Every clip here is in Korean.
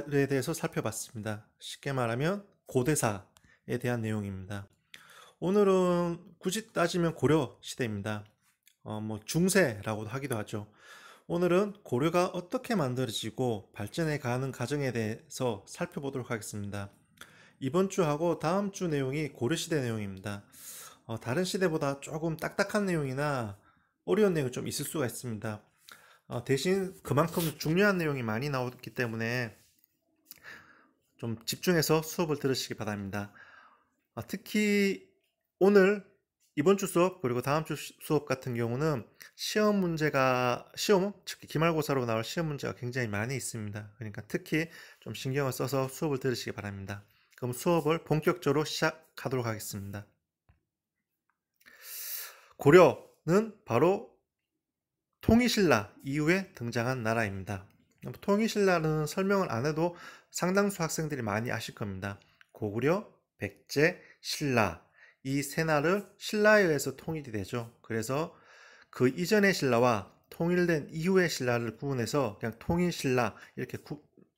대해서 살펴봤습니다. 쉽게 말하면 고대사에 대한 내용입니다. 오늘은 굳이 따지면 고려 시대입니다. 중세라고도 하기도 하죠. 오늘은 고려가 어떻게 만들어지고 발전해 가는 과정에 대해서 살펴보도록 하겠습니다. 이번 주하고 다음 주 내용이 고려 시대 내용입니다. 다른 시대보다 조금 딱딱한 내용이나 어려운 내용이 좀 있을 수가 있습니다. 대신 그만큼 중요한 내용이 많이 나오기 때문에 좀 집중해서 수업을 들으시기 바랍니다. 특히 오늘 이번 주 수업 그리고 다음 주 수업 같은 경우는 시험, 특히 기말고사로 나올 시험 문제가 굉장히 많이 있습니다. 그러니까 특히 좀 신경을 써서 수업을 들으시기 바랍니다. 그럼 수업을 본격적으로 시작하도록 하겠습니다. 고려는 바로 통일신라 이후에 등장한 나라입니다. 통일신라는 설명을 안 해도 상당수 학생들이 많이 아실 겁니다. 고구려, 백제, 신라 이 세 나라를 신라에 의해서 통일이 되죠. 그래서 그 이전의 신라와 통일된 이후의 신라를 구분해서 그냥 통일신라 이렇게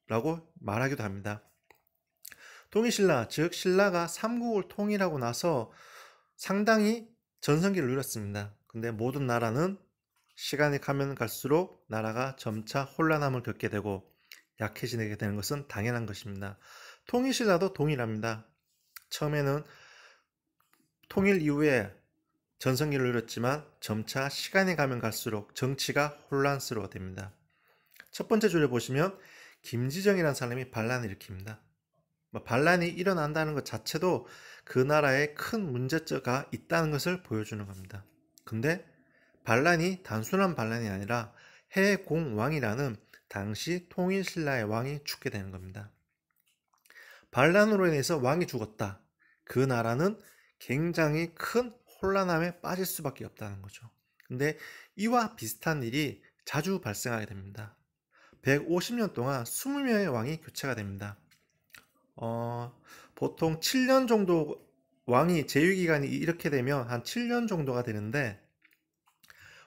라고 말하기도 합니다. 통일신라, 즉 신라가 삼국을 통일하고 나서 상당히 전성기를 누렸습니다. 근데 모든 나라는 시간이 가면 갈수록 나라가 점차 혼란함을 겪게 되고 약해지게 되는 것은 당연한 것입니다. 통일신라도 동일합니다. 처음에는 통일 이후에 전성기를 누렸지만 점차 시간이 가면 갈수록 정치가 혼란스러워 됩니다. 첫 번째 줄에 보시면 김지정이라는 사람이 반란을 일으킵니다. 반란이 일어난다는 것 자체도 그 나라에 큰 문제가 있다는 것을 보여주는 겁니다. 근데 반란이 단순한 반란이 아니라 해공왕이라는 당시 통일신라의 왕이 죽게 되는 겁니다. 반란으로 인해서 왕이 죽었다. 그 나라는 굉장히 큰 혼란함에 빠질 수밖에 없다는 거죠. 근데 이와 비슷한 일이 자주 발생하게 됩니다. 150년 동안 20명의 왕이 교체가 됩니다. 보통 7년 정도 왕이 재위기간이 이렇게 되면 한 7년 정도가 되는데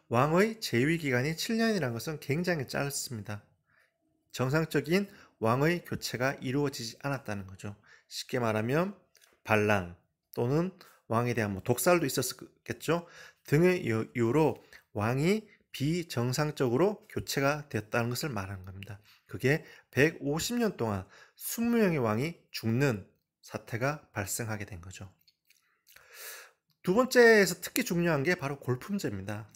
왕의 재위기간이 7년이라는 것은 굉장히 짧습니다. 정상적인 왕의 교체가 이루어지지 않았다는 거죠. 쉽게 말하면 반란 또는 왕에 대한 독살도 있었겠죠. 등의 이유로 왕이 비정상적으로 교체가 되었다는 것을 말하는 겁니다. 그게 150년 동안 20명의 왕이 죽는 사태가 발생하게 된 거죠. 두 번째에서 특히 중요한 게 바로 골품제입니다.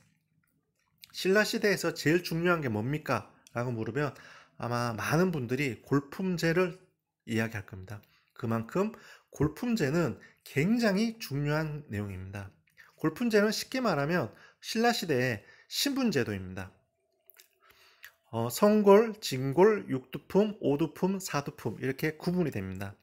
신라시대에서 제일 중요한 게 뭡니까? 라고 물으면 아마 많은 분들이 골품제를 이야기할 겁니다. 그만큼 골품제는 굉장히 중요한 내용입니다. 골품제는 쉽게 말하면 신라시대의 신분제도입니다. 성골, 진골, 육두품, 오두품, 사두품 이렇게 구분이 됩니다.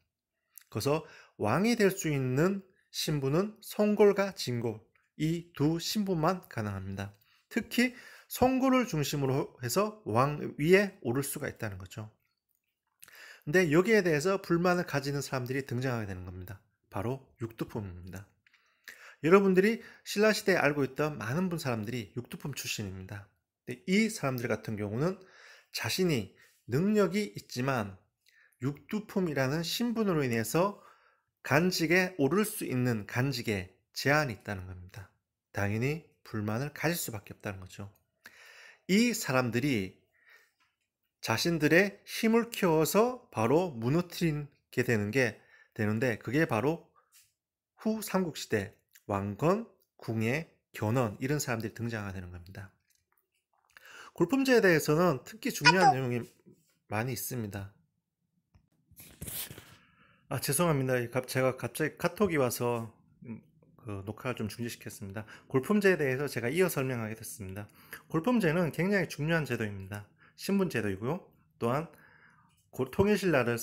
그래서 왕이 될 수 있는 신분은 성골과 진골 이 두 신분만 가능합니다. 특히 성골을 중심으로 해서 왕 위에 오를 수가 있다는 거죠. 근데 여기에 대해서 불만을 가지는 사람들이 등장하게 되는 겁니다. 바로 육두품입니다. 여러분들이 신라시대에 알고 있던 많은 사람들이 육두품 출신입니다. 이 사람들 같은 경우는 자신이 능력이 있지만 육두품이라는 신분으로 인해서 간직에 오를 수 있는 간직에 제한이 있다는 겁니다. 당연히 불만을 가질 수밖에 없다는 거죠. 이 사람들이 자신들의 힘을 키워서 바로 무너뜨리게 되는데 그게 바로 후 삼국시대 왕건, 궁예, 견훤 이런 사람들이 등장하게 되는 겁니다. 골품제에 대해서는 특히 중요한 내용이 많이 있습니다. 죄송합니다. 제가 갑자기 카톡이 와서 녹화를 좀 중지시켰습니다. 골품제에 대해서 제가 이어 설명하게 됐습니다. 골품제는 굉장히 중요한 제도입니다. 신분제도이고요. 또한 통일신라를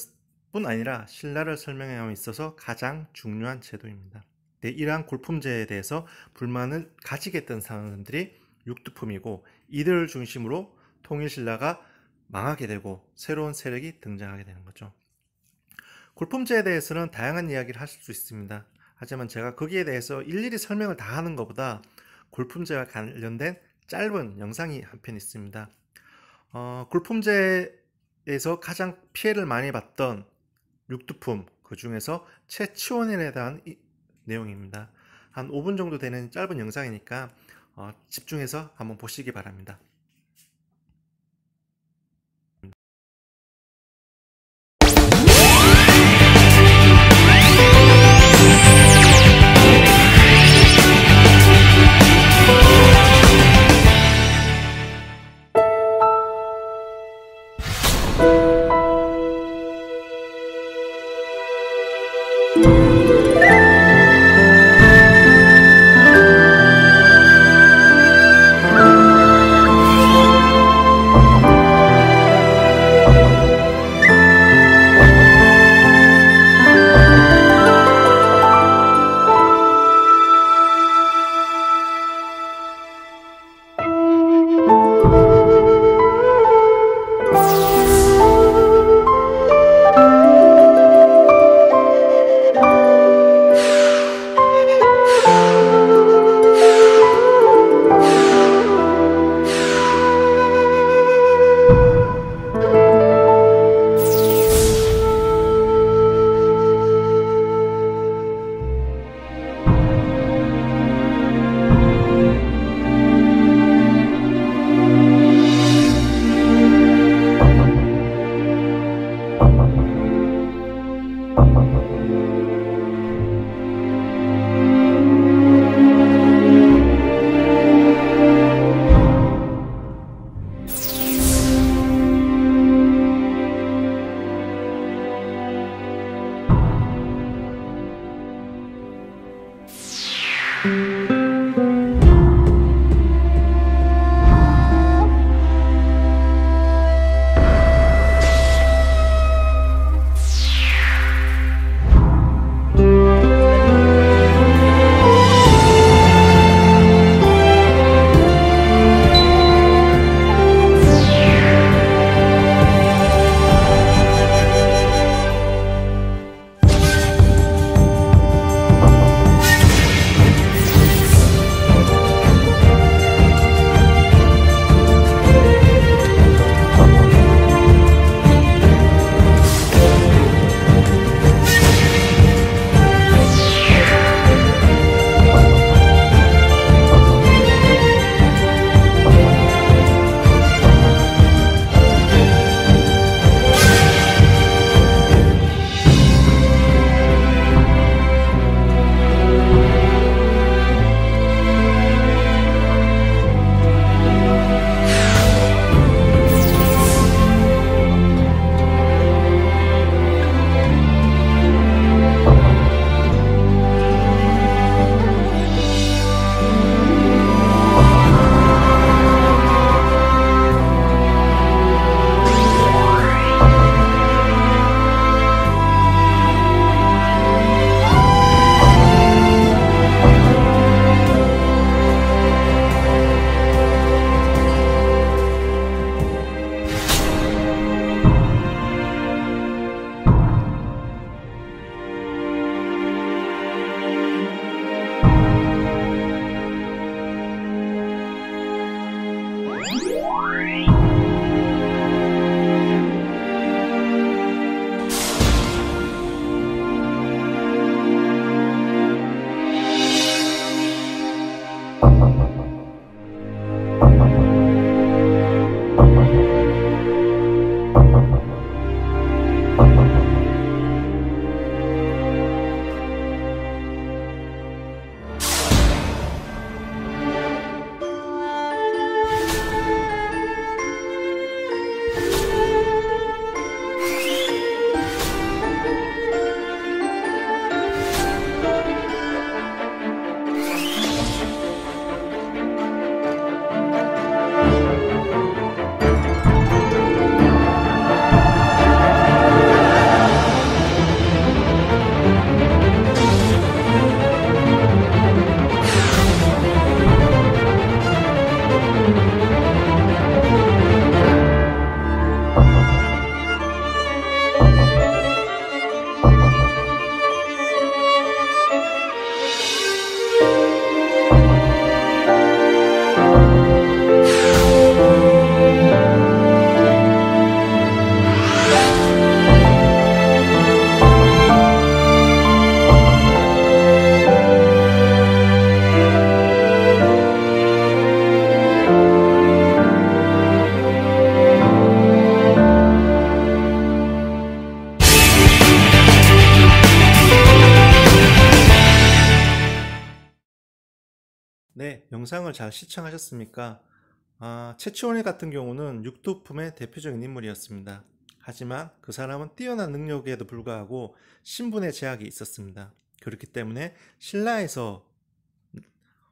뿐 아니라 신라를 설명함에 있어서 가장 중요한 제도입니다. 네, 이러한 골품제에 대해서 불만을 가지게 했던 사람들이 육두품이고 이들을 중심으로 통일신라가 망하게 되고 새로운 세력이 등장하게 되는 거죠. 골품제에 대해서는 다양한 이야기를 하실 수 있습니다. 하지만 제가 거기에 대해서 일일이 설명을 다 하는 것보다 골품제와 관련된 짧은 영상이 한 편 있습니다. 골품제에 에서 가장 피해를 많이 봤던 육두품, 그 중에서 채치원인에 대한 내용입니다. 한 5분 정도 되는 짧은 영상이니까 집중해서 한번 보시기 바랍니다. 영상을 잘 시청하셨습니까? 채치원일 같은 경우는 육두품의 대표적인 인물이었습니다. 하지만 그 사람은 뛰어난 능력에도 불구하고 신분의 제약이 있었습니다. 그렇기 때문에 신라에서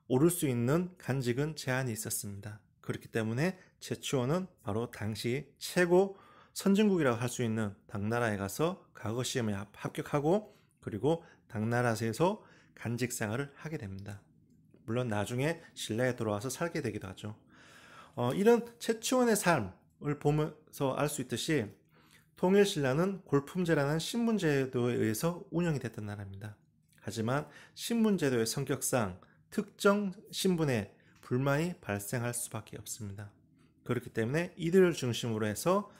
오를 수 있는 간직은 제한이 있었습니다. 그렇기 때문에 채치원은 바로 당시 최고 선진국이라고 할 수 있는 당나라에 가서 과거 시험에 합격하고 그리고 당나라에서 간직 생활을 하게 됩니다. 물론 나중에 신라에 돌아와서 살게 되기도 하죠. 이런 채치원의 삶을 보면서 알 수 있듯이 통일신라는 골품제라는 신분제도에 의해서 운영이 됐던 나라입니다. 하지만 신분제도의 성격상 특정 신분에 불만이 발생할 수밖에 없습니다. 그렇기 때문에 이들을 중심으로 해서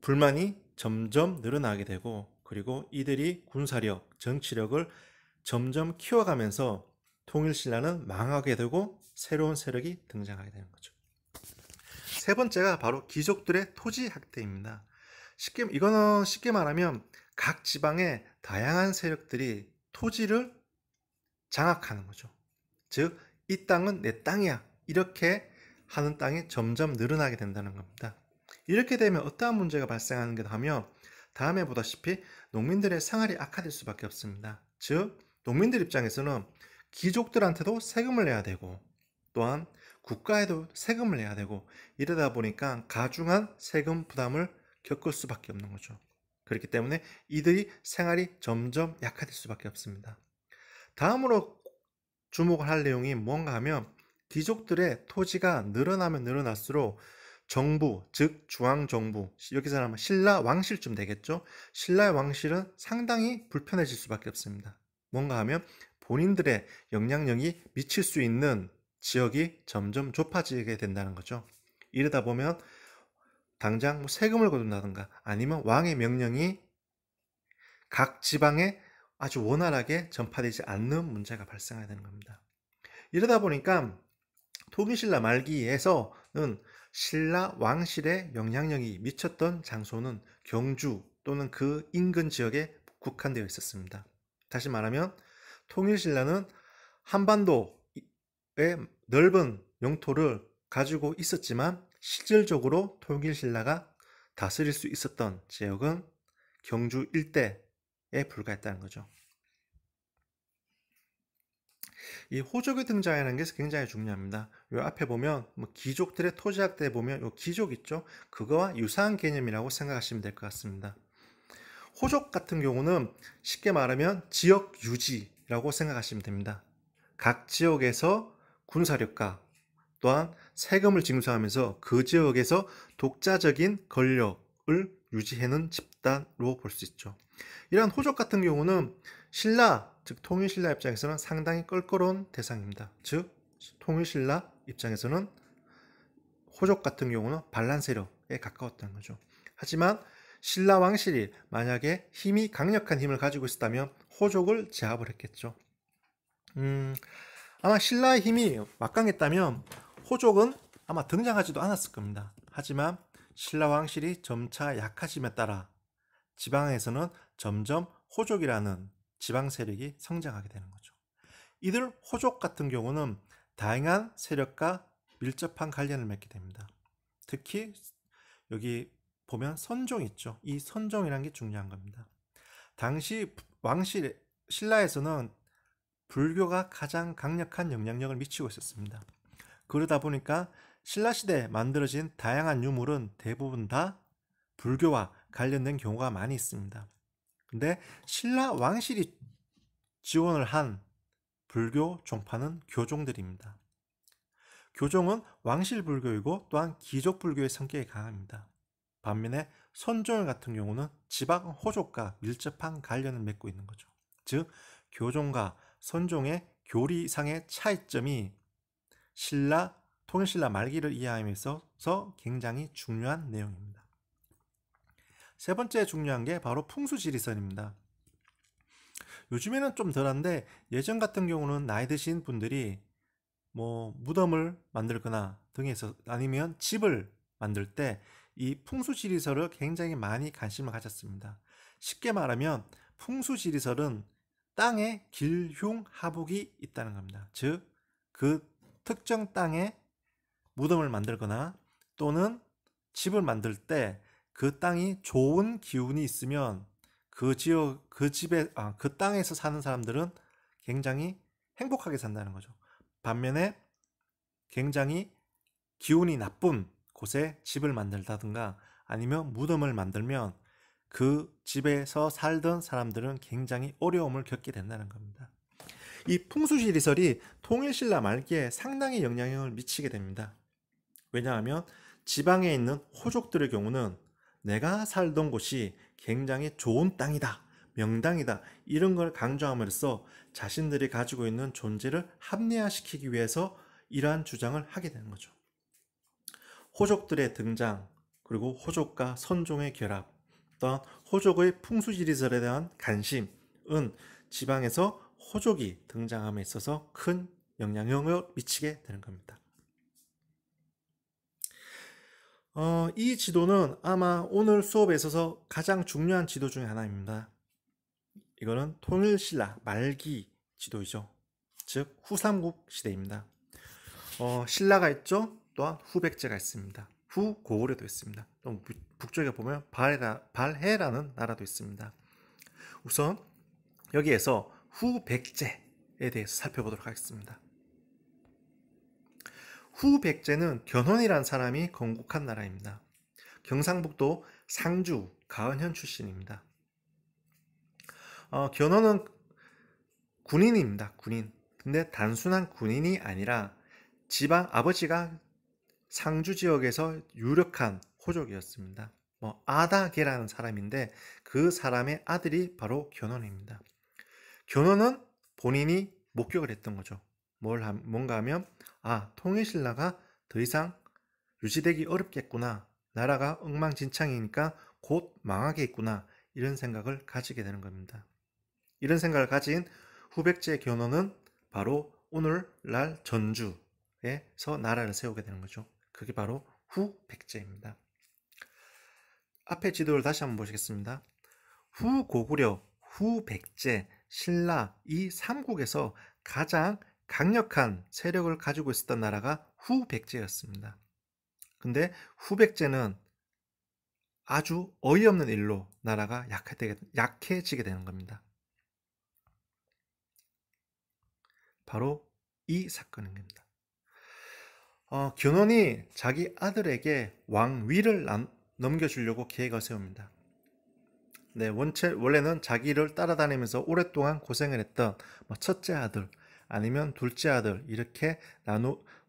불만이 점점 늘어나게 되고 그리고 이들이 군사력, 정치력을 점점 키워가면서 통일신라는 망하게 되고 새로운 세력이 등장하게 되는 거죠. 세 번째가 바로 귀족들의 토지 학대입니다. 이거는 쉽게 말하면 각 지방의 다양한 세력들이 토지를 장악하는 거죠. 즉, 이 땅은 내 땅이야. 이렇게 하는 땅이 점점 늘어나게 된다는 겁니다. 이렇게 되면 어떠한 문제가 발생하는가 하면 다음에 보다시피 농민들의 생활이 악화될 수밖에 없습니다. 즉, 농민들 입장에서는 귀족들한테도 세금을 내야 되고 또한 국가에도 세금을 내야 되고 이러다 보니까 가중한 세금 부담을 겪을 수밖에 없는 거죠. 그렇기 때문에 이들이 생활이 점점 약화될 수밖에 없습니다. 다음으로 주목을 할 내용이 뭔가 하면 귀족들의 토지가 늘어나면 늘어날수록 정부, 즉 중앙정부, 여기서 하면 신라 왕실쯤 되겠죠. 신라 왕실은 상당히 불편해질 수밖에 없습니다. 뭔가 하면 본인들의 영향력이 미칠 수 있는 지역이 점점 좁아지게 된다는 거죠. 이러다 보면 당장 세금을 거둔다든가 아니면 왕의 명령이 각 지방에 아주 원활하게 전파되지 않는 문제가 발생하게 되는 겁니다. 이러다 보니까 통일신라 말기에서는 신라 왕실의 영향력이 미쳤던 장소는 경주 또는 그 인근 지역에 국한되어 있었습니다. 다시 말하면 통일신라는 한반도의 넓은 영토를 가지고 있었지만 실질적으로 통일신라가 다스릴 수 있었던 지역은 경주 일대에 불과했다는 거죠. 이 호족의 등장이라는 게 굉장히 중요합니다. 요 앞에 보면 귀족들의 토지학대에 보면 요 귀족 있죠? 그거와 유사한 개념이라고 생각하시면 될 것 같습니다. 호족 같은 경우는 쉽게 말하면 지역 유지라고 생각하시면 됩니다. 각 지역에서 군사력과 또한 세금을 징수하면서 그 지역에서 독자적인 권력을 유지하는 집단으로 볼 수 있죠. 이러한 호족 같은 경우는 신라, 즉 통일신라 입장에서는 상당히 껄끄러운 대상입니다. 즉 통일신라 입장에서는 호족 같은 경우는 반란 세력에 가까웠다는 거죠. 하지만 신라 왕실이 만약에 힘이 강력한 힘을 가지고 있었다면 호족을 제압을 했겠죠. 아마 신라의 힘이 막강했다면 호족은 아마 등장하지도 않았을 겁니다. 하지만 신라 왕실이 점차 약해짐에 따라 지방에서는 점점 호족이라는 지방 세력이 성장하게 되는 거죠. 이들 호족 같은 경우는 다양한 세력과 밀접한 관련을 맺게 됩니다. 특히 여기 보면 선종 있죠. 이 선종이라는 게 중요한 겁니다. 당시 왕실 신라에서는 불교가 가장 강력한 영향력을 미치고 있었습니다. 그러다 보니까 신라시대에 만들어진 다양한 유물은 대부분 다 불교와 관련된 경우가 많이 있습니다. 근데 신라 왕실이 지원을 한 불교 종파는 교종들입니다. 교종은 왕실 불교이고 또한 귀족 불교의 성격이 강합니다. 반면에 선종 같은 경우는 지방 호족과 밀접한 관련을 맺고 있는 거죠. 즉 교종과 선종의 교리상의 차이점이 통일신라 말기를 이해함에 있어서 굉장히 중요한 내용입니다. 세 번째 중요한 게 바로 풍수지리설입니다. 요즘에는 좀 덜한데 예전 같은 경우는 나이 드신 분들이 무덤을 만들거나 등에서 아니면 집을 만들 때 이 풍수지리설을 굉장히 많이 관심을 가졌습니다. 쉽게 말하면 풍수지리설은 땅에 길흉하북이 있다는 겁니다. 즉 그 특정 땅에 무덤을 만들거나 또는 집을 만들 때 그 땅이 좋은 기운이 있으면 그 땅에서 사는 사람들은 굉장히 행복하게 산다는 거죠. 반면에 굉장히 기운이 나쁜 곳에 집을 만들다든가 아니면 무덤을 만들면 그 집에서 살던 사람들은 굉장히 어려움을 겪게 된다는 겁니다. 이 풍수지리설이 통일신라 말기에 상당히 영향을 미치게 됩니다. 왜냐하면 지방에 있는 호족들의 경우는 내가 살던 곳이 굉장히 좋은 땅이다, 명당이다, 이런 걸 강조함으로써 자신들이 가지고 있는 존재를 합리화시키기 위해서 이러한 주장을 하게 되는 거죠. 호족들의 등장, 그리고 호족과 선종의 결합, 또한 호족의 풍수지리설에 대한 관심은 지방에서 호족이 등장함에 있어서 큰 영향을 미치게 되는 겁니다. 이 지도는 아마 오늘 수업에 있어서 가장 중요한 지도 중에 하나입니다. 이거는 통일신라 말기 지도이죠. 즉 후삼국 시대입니다. 신라가 있죠. 또한 후백제가 있습니다. 후고구려도 있습니다. 또 북쪽에 보면 발해라는 나라도 있습니다. 우선 여기에서 후백제에 대해서 살펴보도록 하겠습니다. 후백제는 견훤이라는 사람이 건국한 나라입니다. 경상북도 상주 가은현 출신입니다. 견훤은 군인입니다. 군인. 근데 단순한 군인이 아니라 지방 아버지가 상주 지역에서 유력한 호족이었습니다. 아다계라는 사람인데 그 사람의 아들이 바로 견훤입니다. 견훤은 본인이 목격을 했던 거죠. 뭔가 하면 통일신라가 더 이상 유지되기 어렵겠구나, 나라가 엉망진창이니까 곧 망하겠구나, 이런 생각을 가지게 되는 겁니다. 이런 생각을 가진 후백제 견훤은 바로 오늘날 전주에서 나라를 세우게 되는 거죠. 그게 바로 후백제입니다. 앞에 지도를 다시 한번 보시겠습니다. 후고구려, 후백제, 신라 이 삼국에서 가장 강력한 세력을 가지고 있었던 나라가 후백제였습니다. 근데 후백제는 아주 어이없는 일로 나라가 약해지게 되는 겁니다. 바로 이 사건입니다. 견훤이 자기 아들에게 왕위를 넘겨주려고 계획을 세웁니다. 원래는 자기를 따라다니면서 오랫동안 고생을 했던 첫째 아들 아니면 둘째 아들 이렇게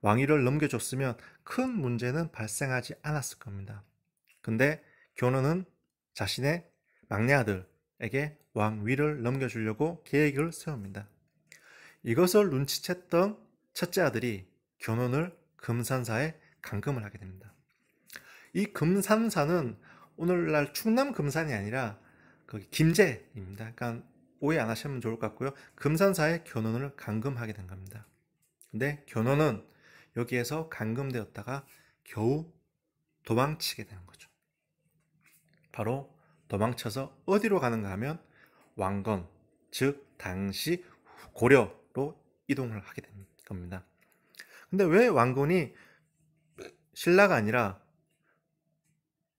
왕위를 넘겨줬으면 큰 문제는 발생하지 않았을 겁니다. 근데 견훤은 자신의 막내 아들에게 왕위를 넘겨주려고 계획을 세웁니다. 이것을 눈치챘던 첫째 아들이 견훤을 금산사에 감금을 하게 됩니다. 이 금산사는 오늘날 충남 금산이 아니라 거기 김제입니다. 그러니까 오해 안 하시면 좋을 것 같고요. 금산사에 견훤을 감금하게 된 겁니다. 근데 견훤은 여기에서 감금되었다가 겨우 도망치게 되는 거죠. 바로 도망쳐서 어디로 가는가 하면 왕건, 즉 당시 고려로 이동을 하게 된 겁니다. 근데 왜 왕건이 신라가 아니라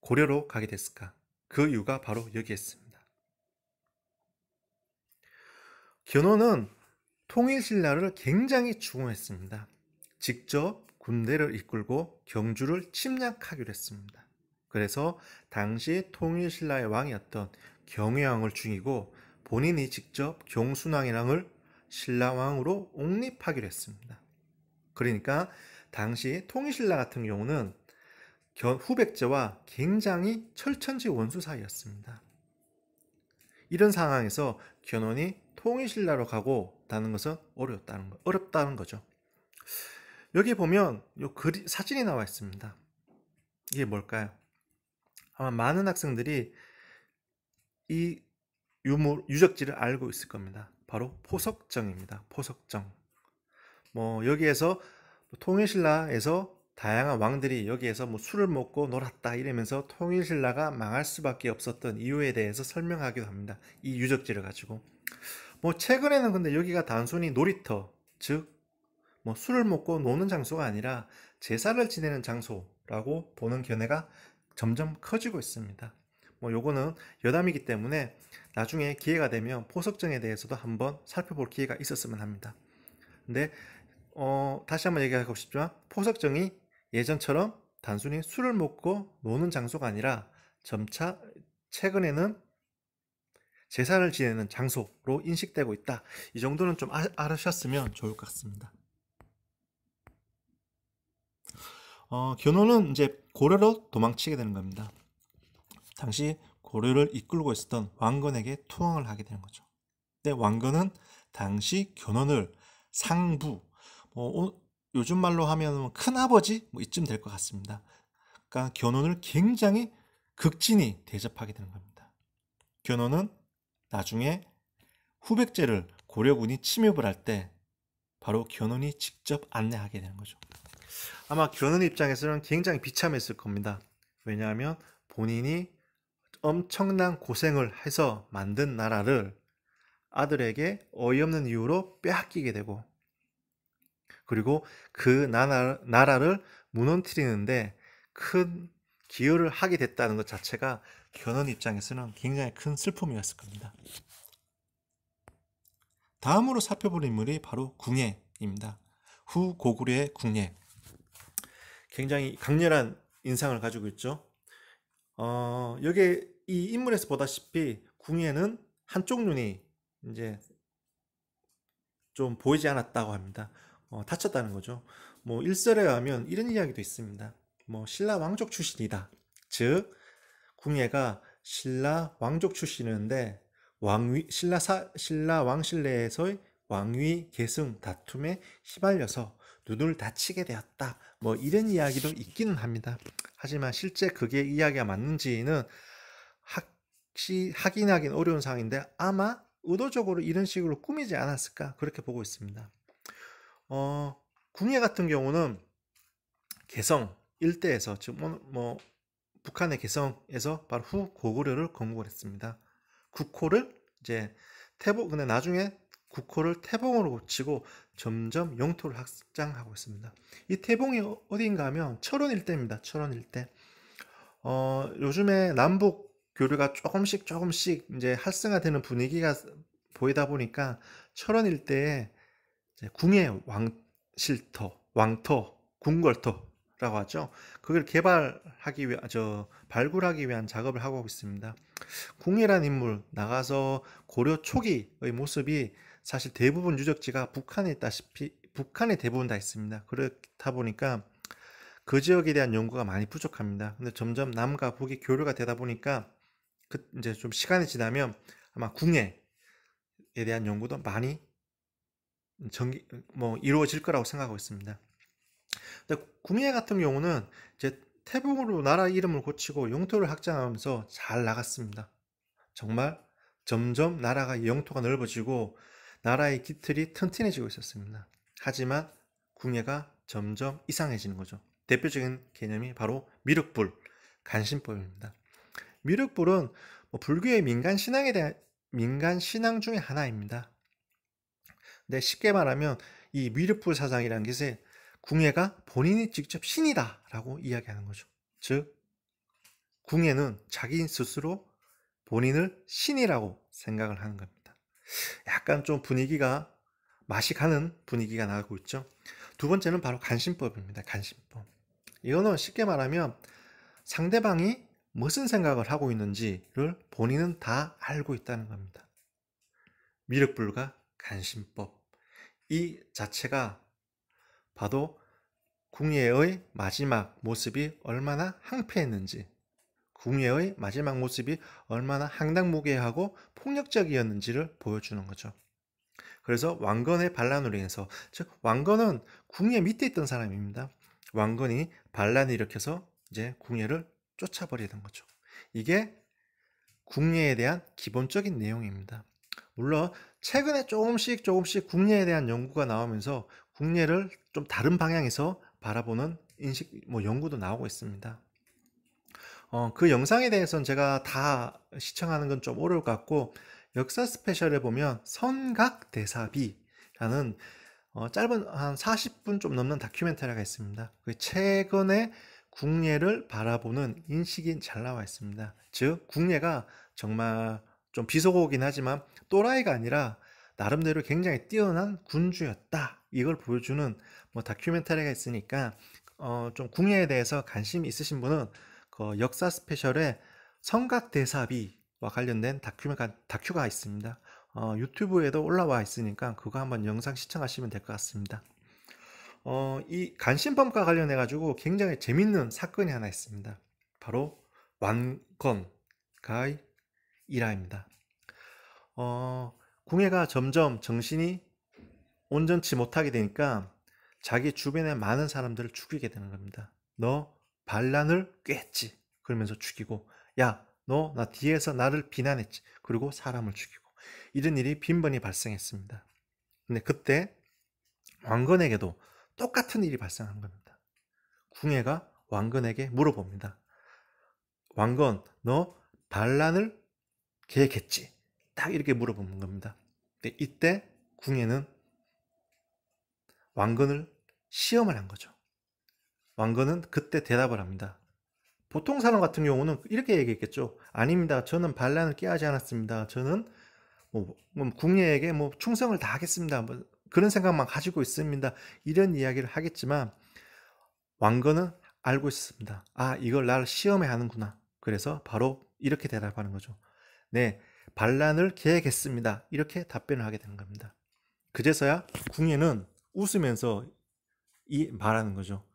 고려로 가게 됐을까? 그 이유가 바로 여기에 있습니다. 견훤은 통일신라를 굉장히 추궁했습니다. 직접 군대를 이끌고 경주를 침략하기로 했습니다. 그래서 당시 통일신라의 왕이었던 경혜왕을 죽이고 본인이 직접 경순왕이랑을 신라왕으로 옹립하기로 했습니다. 그러니까 당시 통일신라 같은 경우는 후백제와 굉장히 철천지 원수 사이였습니다. 이런 상황에서 견훤이 통일신라로 가고 다는 것은 어렵다는 거죠. 여기 보면 사진이 나와 있습니다. 이게 뭘까요? 아마 많은 학생들이 이 유적지를 알고 있을 겁니다. 바로 포석정입니다. 포석정. 여기에서 통일신라에서 다양한 왕들이 여기에서 술을 먹고 놀았다 이러면서 통일신라가 망할 수밖에 없었던 이유에 대해서 설명하기도 합니다. 이 유적지를 가지고. 최근에는 근데 여기가 단순히 놀이터, 즉 뭐 술을 먹고 노는 장소가 아니라 제사를 지내는 장소라고 보는 견해가 점점 커지고 있습니다. 뭐 요거는 여담이기 때문에 나중에 기회가 되면 포석정에 대해서도 한번 살펴볼 기회가 있었으면 합니다. 근데 다시 한번 얘기하고 싶지만 포석정이 예전처럼 단순히 술을 먹고 노는 장소가 아니라 점차 최근에는 제사를 지내는 장소로 인식되고 있다. 이 정도는 좀 알으셨으면 좋을 것 같습니다. 견훤은 이제 고려로 도망치게 되는 겁니다. 당시 고려를 이끌고 있었던 왕건에게 투항을 하게 되는 거죠. 근데 왕건은 당시 견훤을 상부, 요즘 말로 하면 큰아버지 이쯤 될 것 같습니다. 그러니까 견훤을 굉장히 극진히 대접하게 되는 겁니다. 견훤은 나중에 후백제를 고려군이 침입을 할 때 바로 견훤이 직접 안내하게 되는 거죠. 아마 견훤 입장에서는 굉장히 비참했을 겁니다. 왜냐하면 본인이 엄청난 고생을 해서 만든 나라를 아들에게 어이없는 이유로 빼앗기게 되고, 그리고 그 나라를 무너뜨리는데 큰 기여를 하게 됐다는 것 자체가 견훤 입장에서는 굉장히 큰 슬픔이었을 겁니다. 다음으로 살펴볼 인물이 바로 궁예입니다. 후 고구려의 궁예. 굉장히 강렬한 인상을 가지고 있죠. 여기 이 인물에서 보다시피 궁예는 한쪽 눈이 이제 좀 보이지 않았다고 합니다. 다쳤다는 거죠. 뭐 일설에 의하면 이런 이야기도 있습니다. 뭐 신라 왕족 출신이다. 즉 궁예가 신라 왕족 출신인데 신라 왕실내에서의 왕위 계승 다툼에 휘말려서 눈을 다치게 되었다. 뭐 이런 이야기도 있기는 합니다. 하지만 실제 그게 이야기가 맞는지는 확인하기는 어려운 상황인데 아마 의도적으로 이런 식으로 꾸미지 않았을까 그렇게 보고 있습니다. 궁예 같은 경우는 개성 일대에서 지금 뭐 북한의 개성에서 바로 후 고구려를 건국을 했습니다. 국호를 이제 근데 나중에 국호를 태봉으로 고치고 점점 영토를 확장하고 있습니다. 이 태봉이 어디인가 하면 철원 일대입니다. 철원 일대. 요즘에 남북 교류가 조금씩 이제 활성화되는 분위기가 보이다 보니까 철원 일대에 궁예 왕터, 궁궐터라고 하죠. 그걸 발굴하기 위한 작업을 하고 있습니다. 궁예란 인물 나가서 고려 초기의 모습이 사실 대부분 유적지가 북한에 있다시피 북한에 대부분 다 있습니다. 그렇다 보니까 그 지역에 대한 연구가 많이 부족합니다. 근데 점점 남과 북이 교류가 되다 보니까 이제 좀 시간이 지나면 아마 궁예에 대한 연구도 많이 이루어질 거라고 생각하고 있습니다. 근데 궁예 같은 경우는 이제 태봉으로 나라 이름을 고치고 영토를 확장하면서 잘 나갔습니다. 정말 점점 나라가 영토가 넓어지고 나라의 기틀이 튼튼해지고 있었습니다. 하지만 궁예가 점점 이상해지는 거죠. 대표적인 개념이 바로 미륵불, 간신법입니다. 미륵불은 불교의 민간 신앙 중에 하나입니다. 근데 쉽게 말하면 이 미륵불 사상이라는 것에 궁예가 본인이 직접 신이다라고 이야기하는 거죠. 즉 궁예는 자기 스스로 본인을 신이라고 생각을 하는 겁니다. 약간 좀 맛이 가는 분위기가 나고 있죠. 두 번째는 바로 간신법입니다. 간신법. 이거는 쉽게 말하면 상대방이 무슨 생각을 하고 있는지를 본인은 다 알고 있다는 겁니다. 미륵불과 간신법. 이 자체가 봐도 궁예의 마지막 모습이 얼마나 항폐했는지, 궁예의 마지막 모습이 얼마나 황당무계하고 폭력적이었는지를 보여주는 거죠. 그래서 왕건의 반란으로 인해서, 즉 왕건은 궁예 밑에 있던 사람입니다. 왕건이 반란을 일으켜서 이제 궁예를 쫓아버리는 거죠. 이게 궁예에 대한 기본적인 내용입니다. 물론 최근에 조금씩 궁예에 대한 연구가 나오면서 궁예를 좀 다른 방향에서 바라보는 연구도 나오고 있습니다. 그 영상에 대해서는 제가 다 시청하는 건 좀 어려울 것 같고 역사 스페셜에 보면 선각대사비라는 짧은 한 40분 좀 넘는 다큐멘터리가 있습니다. 최근에 궁예를 바라보는 인식이 잘 나와 있습니다. 즉 궁예가 정말 좀 비속어긴 하지만 또라이가 아니라 나름대로 굉장히 뛰어난 군주였다. 이걸 보여주는 다큐멘터리가 있으니까 좀 궁예에 대해서 관심이 있으신 분은 그 역사 스페셜에 성곽대사비와 관련된 다큐가 있습니다. 유튜브에도 올라와 있으니까 그거 한번 영상 시청하시면 될 것 같습니다. 이 간신법과 관련해 가지고 굉장히 재밌는 사건이 하나 있습니다. 바로 왕건가의 일화입니다. 궁예가 점점 정신이 온전치 못하게 되니까 자기 주변에 많은 사람들을 죽이게 되는 겁니다. 너 반란을 꾀했지. 그러면서 죽이고, 야, 너 나 뒤에서 나를 비난했지. 그리고 사람을 죽이고. 이런 일이 빈번히 발생했습니다. 근데 그때 왕건에게도 똑같은 일이 발생한 겁니다. 궁예가 왕건에게 물어봅니다. 왕건, 너 반란을 계획했지? 딱 이렇게 물어보는 겁니다. 근데 이때 궁예는 왕건을 시험을 한 거죠. 왕건은 그때 대답을 합니다. 보통 사람 같은 경우는 이렇게 얘기했겠죠. 아닙니다. 저는 반란을 꾀하지 않았습니다. 저는 궁예에게 충성을 다하겠습니다. 그런 생각만 가지고 있습니다. 이런 이야기를 하겠지만 왕건은 알고 있습니다. 아, 이걸 나를 시험에 하는구나. 그래서 바로 이렇게 대답하는 거죠. 네, 반란을 계획했습니다. 이렇게 답변을 하게 되는 겁니다. 그제서야 궁예는 웃으면서 말하는 거죠.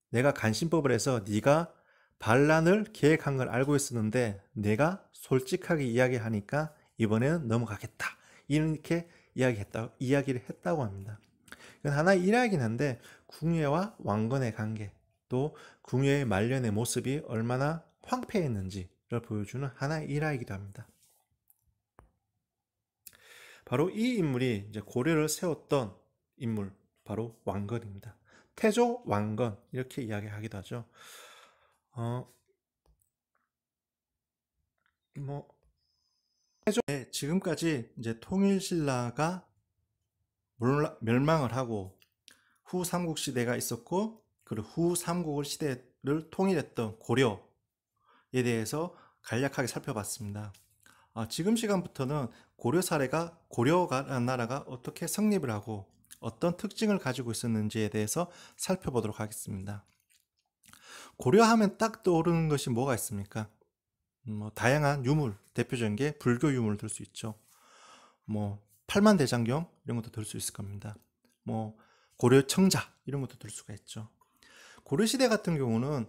내가 간신법을 해서 네가 반란을 계획한 걸 알고 있었는데 내가 솔직하게 이야기하니까 이번에는 넘어가겠다. 이렇게 이야기를 했다고 합니다. 이건 하나의 일화이긴 한데 궁예와 왕건의 관계, 또 궁예의 말년의 모습이 얼마나 황폐했는지를 보여주는 하나의 일화이기도 합니다. 바로 이 인물이 이제 고려를 세웠던 인물, 바로 왕건입니다. 태조 왕건 이렇게 이야기하기도 하죠. 지금까지 이제 통일신라가 멸망을 하고 후 삼국시대가 있었고, 그리고 후 삼국을 시대를 통일했던 고려에 대해서 간략하게 살펴봤습니다. 지금 시간부터는 고려 사례가 고려라는 나라가 어떻게 성립을 하고 어떤 특징을 가지고 있었는지에 대해서 살펴보도록 하겠습니다. 고려하면 딱 떠오르는 것이 뭐가 있습니까? 다양한 유물, 대표적인 게 불교 유물을 들 수 있죠. 팔만대장경 이런 것도 들 수 있을 겁니다. 고려 청자 이런 것도 들 수가 있죠. 고려시대 같은 경우는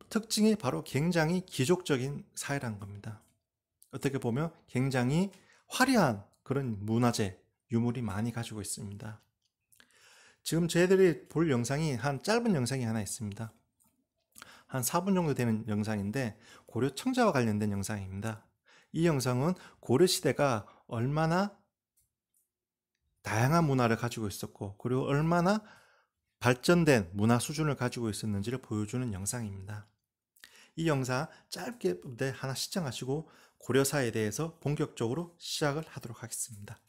특징이 바로 굉장히 기족적인 사회라는 겁니다. 어떻게 보면 굉장히 화려한 그런 문화재, 유물이 많이 가지고 있습니다. 지금 저희들이 볼 영상이 한 짧은 영상이 하나 있습니다. 한 4분 정도 되는 영상인데 고려 청자와 관련된 영상입니다. 이 영상은 고려시대가 얼마나 다양한 문화를 가지고 있었고 그리고 얼마나 발전된 문화 수준을 가지고 있었는지를 보여주는 영상입니다. 이 영상 짧게 하나 시청하시고 고려사에 대해서 본격적으로 시작을 하도록 하겠습니다.